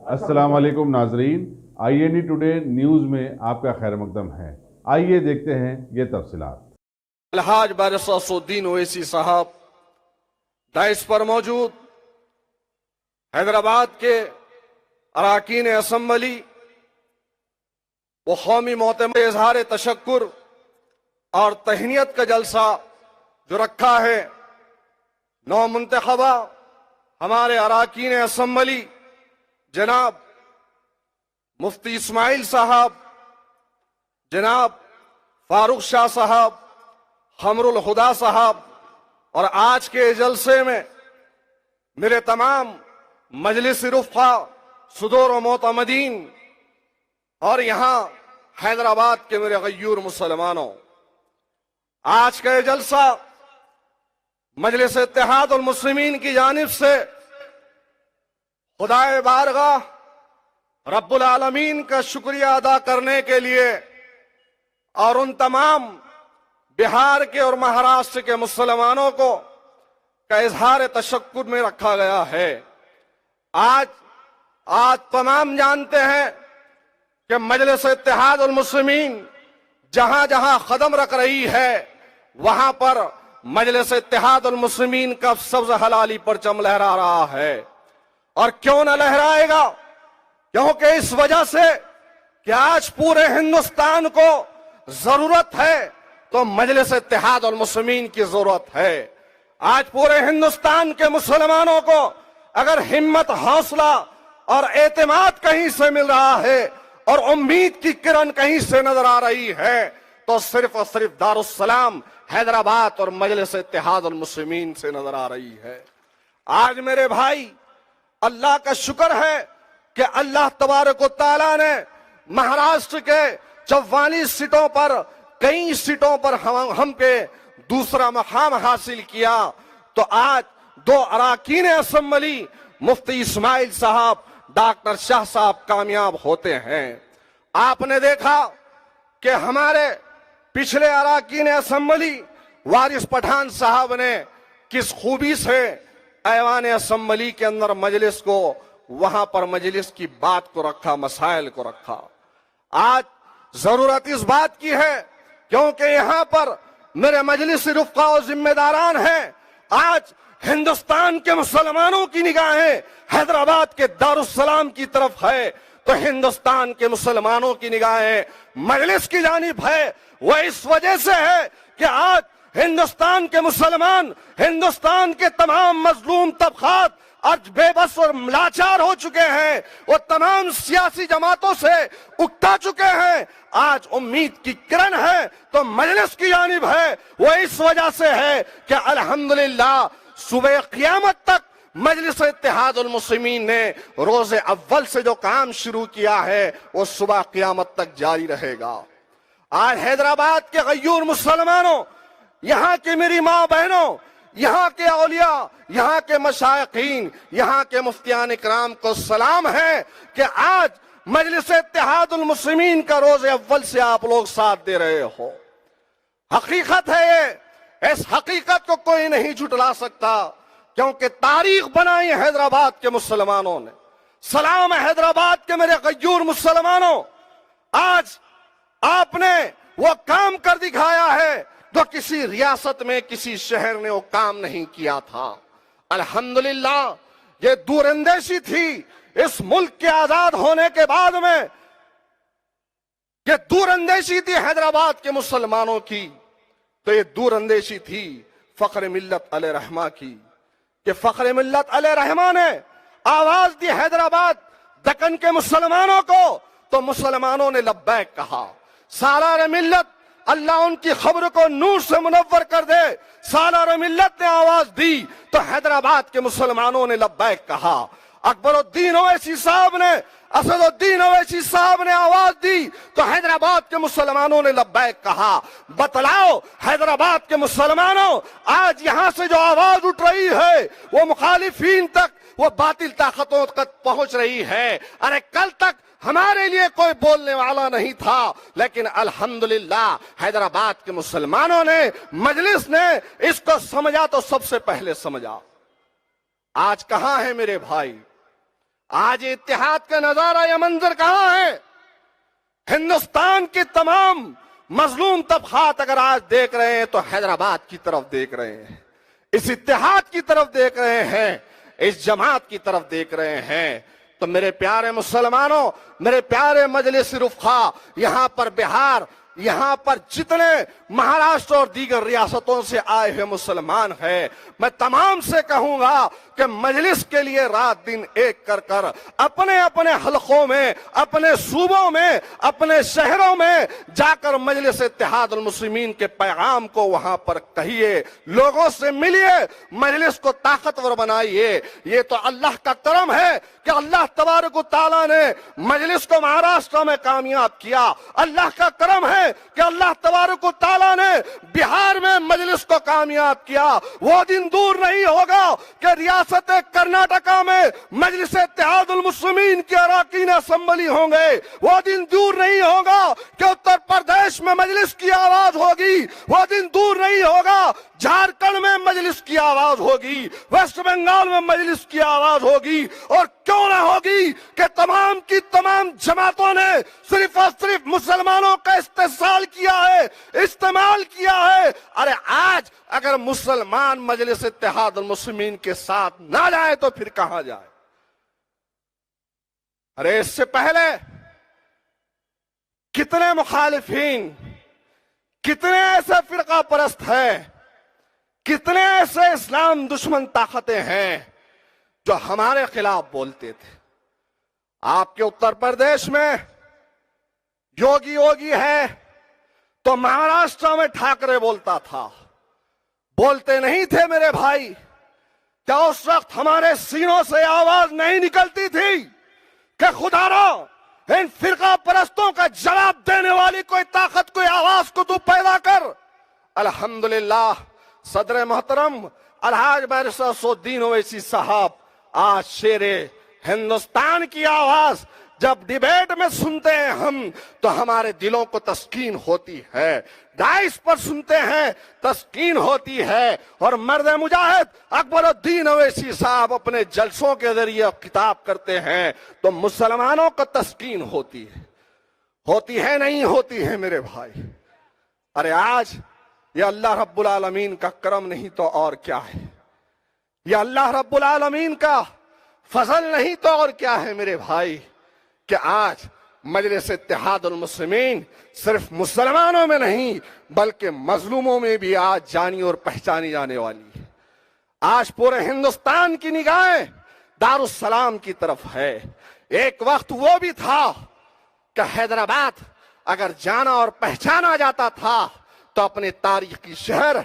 अस्सलाम वालेकुम नाजरीन, IND टुडे न्यूज़ में आपका खैर मकदम है। आइए देखते हैं ये तफसीलात। अलहाज बारिस्तार ओवैसी साहब दाइस पर मौजूद हैदराबाद के अरकान असम्बली व कौमी मोतमद इजहार तशक्कुर और तहनीत का जलसा जो रखा है, नौ मुंतखबा हमारे अरकान असम्बली जनाब मुफ्ती इस्माइल साहब, जनाब फारूक शाह साहब, हमरुल हुदा साहब, और आज के जलसे में मेरे तमाम मजलिस रुफ़ा सुदूर व मोतमदीन और यहाँ हैदराबाद के मेरे गयूर मुसलमानों, आज का ये जलसा मजलिस इत्तेहाद उल मुस्लिमीन की जानिब से खुदाए बारगाह रब्बुल आलमीन का शुक्रिया अदा करने के लिए और उन तमाम बिहार के और महाराष्ट्र के मुसलमानों को का इजहार तशक्कुर में रखा गया है। आज तमाम जानते हैं कि मजलिस इत्तेहाद उल मुस्लिमीन जहां जहां कदम रख रही है, वहां पर मजलिस इत्तेहाद उल मुस्लिमीन का सब्ज हलाली परचम लहरा रहा है। और क्यों न लहराएगा, क्योंकि इस वजह से कि आज पूरे हिंदुस्तान को जरूरत है तो मजलिस इत्तेहाद उल मुस्लिमीन की जरूरत है। आज पूरे हिंदुस्तान के मुसलमानों को अगर हिम्मत, हौसला और एतमाद कहीं से मिल रहा है और उम्मीद की किरण कहीं से नजर आ रही है, तो सिर्फ और सिर्फ दारुस्सलाम हैदराबाद और मजलिस इत्तेहाद उल मुस्लिमीन से नजर आ रही है। आज मेरे भाई, अल्लाह का शुक्र है कि अल्लाह तबारक व तआला ने महाराष्ट्र के 44 सीटों पर कई सीटों पर हम पे दूसरा मकाम हासिल किया। तो आज दो अरकान असम्बली मुफ्ती इस्माइल साहब, डॉक्टर शाह साहब कामयाब होते हैं। आपने देखा कि हमारे पिछले अरकान असम्बली वारिस पठान साहब ने किस खूबी से ऐवान असम्बली के अंदर मजलिस को, वहां पर मजलिस की बात को रखा, मसाइल को रखा। आज जरूरत इस बात की है क्योंकि यहां पर मेरे मजलिस रुफ़ा और जिम्मेदारान हैं। आज हिंदुस्तान के मुसलमानों की निगाहें हैदराबाद के दारुस्सलाम की तरफ है, तो हिंदुस्तान के मुसलमानों की निगाहें मजलिस की जानिब है। वह इस वजह से है कि आज हिंदुस्तान के मुसलमान, हिंदुस्तान के तमाम मजलूम तबकात आज बेबस और लाचार हो चुके हैं। वो तमाम सियासी जमातों से उकता चुके हैं। आज उम्मीद की किरण है तो मजलिस की जानिब है। वो इस वजह से है कि अल्हम्दुलिल्लाह सुबह क़यामत तक मजलिस इत्तेहाद उल मुस्लिमीन ने रोजे अव्वल से जो काम शुरू किया है वो सुबह क़यामत तक जारी रहेगा। आज हैदराबाद के गयूर मुसलमानों, यहाँ की मेरी माँ बहनों, यहाँ के औलिया, यहाँ के मशाइखीन, यहाँ के मुफ्तियान इकराम को सलाम है कि आज मजलिस इत्तेहाद उल मुस्लिमीन का रोजे अव्वल से आप लोग साथ दे रहे हो। हकीकत है ये, इस हकीकत को कोई नहीं झुटला सकता क्योंकि तारीख बनाई हैदराबाद के मुसलमानों ने। सलाम हैदराबाद के मेरे गयूर मुसलमानों, आज आपने वो काम कर दिखाया है तो किसी रियासत में, किसी शहर ने वो काम नहीं किया था। अल्हम्दुलिल्लाह, ये दूरंदेशी थी इस मुल्क के आजाद होने के बाद में, ये दूरंदेशी थी हैदराबाद के मुसलमानों की। तो ये दूरंदेशी थी फख्र मिल्लत अलैहि रहमा की, कि फख्र मिल्लत अलैहि रहमा ने आवाज दी हैदराबाद दक्कन के मुसलमानों को, तो मुसलमानों ने लब्बैक कहा। सालार मिल्लत, अल्लाह उनकी खबर को नूर से मुनव्वर कर दे, सालार मिल्लत ने आवाज दी तो हैदराबाद के मुसलमानों ने लब्बैक कहा। अकबरुद्दीन ओवैसी साहब ने, असदुद्दीन ओवैसी साहब ने आवाज दी तो हैदराबाद के मुसलमानों ने लब्बैक कहा। बतलाओ हैदराबाद के मुसलमानों, आज यहां से जो आवाज उठ रही है वो मुखालिफीन तक, वो बातिल ताकतों तक पहुंच रही है। अरे कल तक हमारे लिए कोई बोलने वाला नहीं था, लेकिन अल्हम्दुलिल्लाह हैदराबाद के मुसलमानों ने, मजलिस ने इसको समझा तो सबसे पहले समझा। आज कहां है मेरे भाई, آج اتحاد کا نظارہ یہ منظر کہاں ہے؟ ہندوستان کی تمام مظلوم طبقات اگر آج دیکھ رہے ہیں تو حیدرآباد کی طرف دیکھ رہے ہیں، اس اتحاد کی طرف دیکھ رہے ہیں، اس جماعت کی طرف دیکھ رہے ہیں۔ تو میرے پیارے مسلمانوں، میرے پیارے مجلس رفقا، یہاں پر بہار، یہاں پر جتنے مہاراشٹر اور دیگر ریاستوں سے آئے ہوئے مسلمان ہیں، میں تمام سے کہوں گا کہ مجلس کے لیے رات دن ایک کر کر اپنے اپنے حلقوں میں، اپنے صوبوں میں، اپنے شہروں میں جا کر مجلس اتحاد المسلمین کے پیغام کو وہاں پر کہیے، لوگوں سے ملیے، مجلس کو طاقتور بنائیے۔ یہ تو اللہ کا کرم ہے کہ اللہ تبارک و تعالیٰ نے مجلس کو مہاراشٹر میں کامیاب کیا۔ اللہ کا کرم ہے کہ اللہ تبارک و تعالیٰ نے بہار میں مجلس کو کامیاب کیا۔ وہ دن دور نہیں ہوگا کہ ریاست کرناٹکا میں مجلس اتحاد المسلمین کے اراکین اسمبلی ہوں گے۔ وہ دن دور نہیں ہوگا کہ اتر پردیش میں مجلس کی آواز ہوگی۔ وہ دن دور نہیں ہوگا جھارکھنڈ میں مجلس کی آواز ہوگی، ویسٹ بنگال میں مجلس کی آواز ہوگی، اور کیوں نہ ہوگی کہ تمام کی تمام جماعتوں نے صرف اور صرف مسلمانوں کا استحصال کیا ہے، استعمال کیا ہے۔ ارے آج اگر مسلمان مجلس اتحاد المسلمین کے ساتھ نہ جائے تو پھر کہاں جائے؟ ارے اس سے پہلے کتنے مخالفین، کتنے ایسے فرقہ پرست ہیں، کتنے ایسے اسلام دشمن طاقتیں ہیں جو ہمارے خلاف بولتے تھے۔ آپ کے اتر پردیش میں یوگی ہے تو مہاراشٹر میں ٹھاکرے بولتا تھا، بولتے نہیں تھے میرے بھائی؟ کیا اس وقت ہمارے سینوں سے آواز نہیں نکلتی تھی کہ خدا را ان فرقہ پرستوں کا جواب دینے والی کوئی طاقت، کوئی آواز کو تو پیدا کر؟ الحمدللہ صدر محترم الحاج بیرسٹر اسدالدین اویسی صاحب آج شیر ہندوستان کی آواز جب ڈیبیٹ میں سنتے ہیں ہم تو ہمارے دلوں کو تسکین ہوتی ہے، ڈائس پر سنتے ہیں تسکین ہوتی ہے۔ اور مرد مجاہد اکبر الدین اویسی صاحب اپنے جلسوں کے ذریعے خطاب کرتے ہیں تو مسلمانوں کو تسکین ہوتی ہے نہیں ہوتی ہے میرے بھائی؟ ارے آج یہ اللہ رب العالمین کا کرم نہیں تو اور کیا ہے؟ یہ اللہ رب العالمین کا فضل نہیں تو اور کیا ہے میرے بھائی کہ آج مجلس اتحاد المسلمین صرف مسلمانوں میں نہیں بلکہ مظلوموں میں بھی آج جانی اور پہچانی جانے والی ہے۔ آج پورے ہندوستان کی نگاہیں دارالسلام کی طرف ہے۔ ایک وقت وہ بھی تھا کہ حیدرآباد اگر جانا اور پہچانا جاتا تھا تو اپنے تاریخی شہر،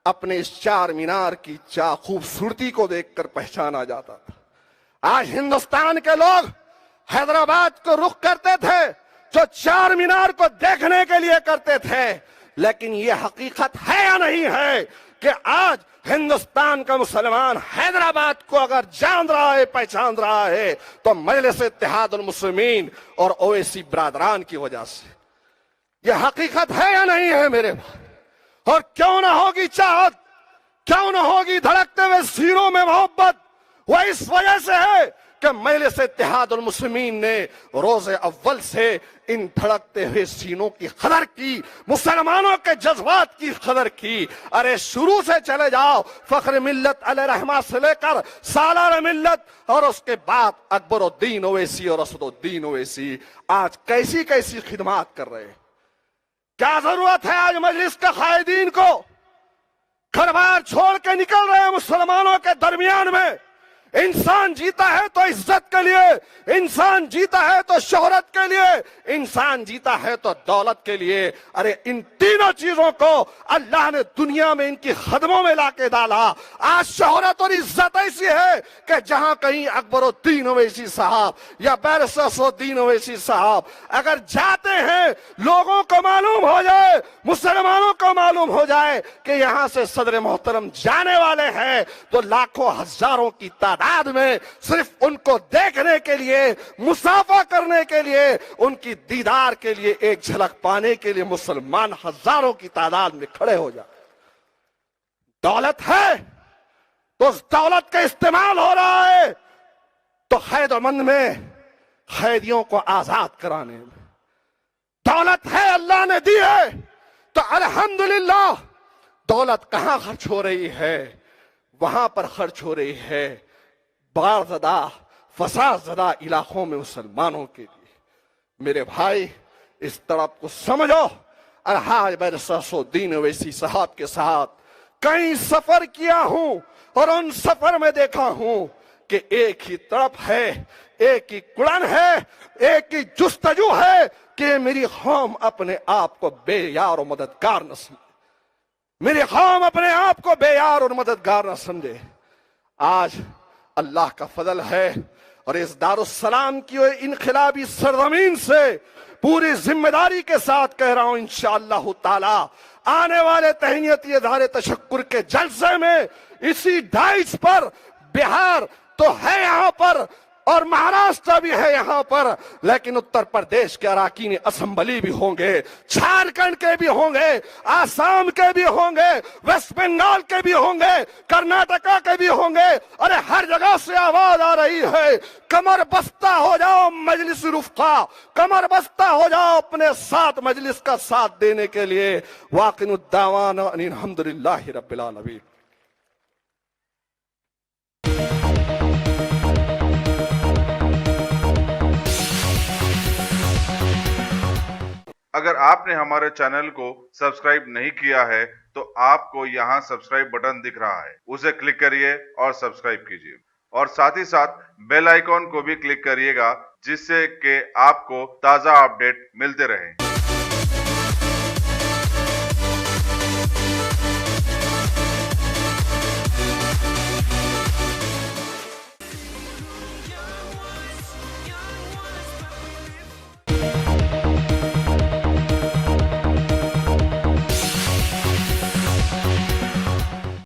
اپنے اس چار مینار کی خوبصورتی کو دیکھ کر پہچانا جاتا تھا۔ آج ہندوستان کے لوگ حیدرآباد کو رخ کرتے تھے جو چار مینار کو دیکھنے کے لیے کرتے تھے، لیکن یہ حقیقت ہے یا نہیں ہے کہ آج ہندوستان کا مسلمان حیدرآباد کو اگر جان رہا ہے، پہچان رہا ہے تو مجلس اتحاد المسلمین اور اویسی برادران کی وجہ سے۔ یہ حقیقت ہے یا نہیں ہے میرے بھائی؟ اور کیوں نہ ہوگی چاہت، کیوں نہ ہوگی دھڑکتے ہوئے سینوں میں محبت؟ وہ اس وجہ سے ہے کہ مجلس اتحاد المسلمین نے روز اول سے ان دھڑکتے ہوئے سینوں کی قدر کی، مسلمانوں کے جذبات کی قدر کی۔ ارے شروع سے چلے جاؤ، فخر ملت علیہ رحمہ سے لے کر سالار ملت اور اس کے بعد اکبر الدین اویسی اور اسد الدین اویسی آج کیسی کیسی خدمات کر رہے ہیں۔ کیا ضرورت ہے آج مجلس کے قائدین کو گھر بار چھوڑ کے نکل رہے ہیں مسلمانوں کے درمیان میں؟ انسان جیتا ہے تو عزت کے لیے، انسان جیتا ہے تو شہرت کے لیے، انسان جیتا ہے تو دولت کے لیے۔ ارے ان تینوں چیزوں کو اللہ نے دنیا میں ان کی خدموں میں لا کے ڈالا۔ آج شہرت اور عزت ایسی ہے کہ جہاں کہیں اکبر الدین اویسی صاحب یا بیرسٹر اسدالدین اویسی صاحب اگر جاتے ہیں، لوگوں کو معلوم ہو جائے، مسلمانوں کو معلوم ہو جائے کہ یہاں سے صدر محترم جانے والے ہیں تو لاکھوں ہزاروں کی تعداد میں صرف ان کو دیکھنے کے لیے، مصافحہ کرنے کے لیے، ان کی دیدار کے لیے، ایک جھلک پانے کے لیے مسلمان ہزاروں کی تعداد میں کھڑے ہو جائے۔ دولت ہے تو اس دولت کا استعمال ہو رہا ہے تو तो खैरमंद में खैदियों को आजाद कराने में। दौलत है अल्लाह ने दी है तो अल्हम्दुलिल्लाह। दौलत कहां खर्च हो रही है? वहां पर खर्च हो रही है बारज़दा फसादज़दा इलाकों में मुसलमानों के लिए। मेरे भाई इस तरफ को समझो। अलहाज बरसासुद्दीन ओवैसी साहब के साथ कई सफर किया हूं और उन सफर में देखा हूं कि एक ही तरफ है, एक ही कुड़न है, एक ही जुस्तजू है कि मेरी कौम अपने आप को बेयार और मददगार न समझे, मेरी कौम अपने आप को बेयार और मददगार न समझे। आज अल्लाह का फजल है और इस दारुस्सलाम की इनखिलाबी सरजमीन से पूरी जिम्मेदारी के साथ कह रहा हूं, इंशाअल्लाह ताला आने वाले तहनीती इज़हार तशक्कुर के जलसे में इसी डाइस पर बिहार तो है यहां पर और महाराष्ट्र भी है यहां पर, लेकिन उत्तर प्रदेश के अराकीन असेंबली भी होंगे, झारखंड के भी होंगे, आसाम के भी होंगे, वेस्ट बंगाल के भी होंगे, कर्नाटका के भी होंगे। अरे हर जगह से आवाज आ रही है, कमर बस्ता हो जाओ मजलिस रुफ़क़ा, कमर बस्ता हो जाओ अपने साथ मजलिस का साथ देने के लिए। वाक़िनुद्दावाना अनिल हम्दुलिल्लाहि रब्बिल आलमीन। अगर आपने हमारे चैनल को सब्सक्राइब नहीं किया है तो आपको यहाँ सब्सक्राइब बटन दिख रहा है, उसे क्लिक करिए और सब्सक्राइब कीजिए और साथ ही साथ बेल आइकॉन को भी क्लिक करिएगा जिससे कि आपको ताज़ा अपडेट मिलते रहें।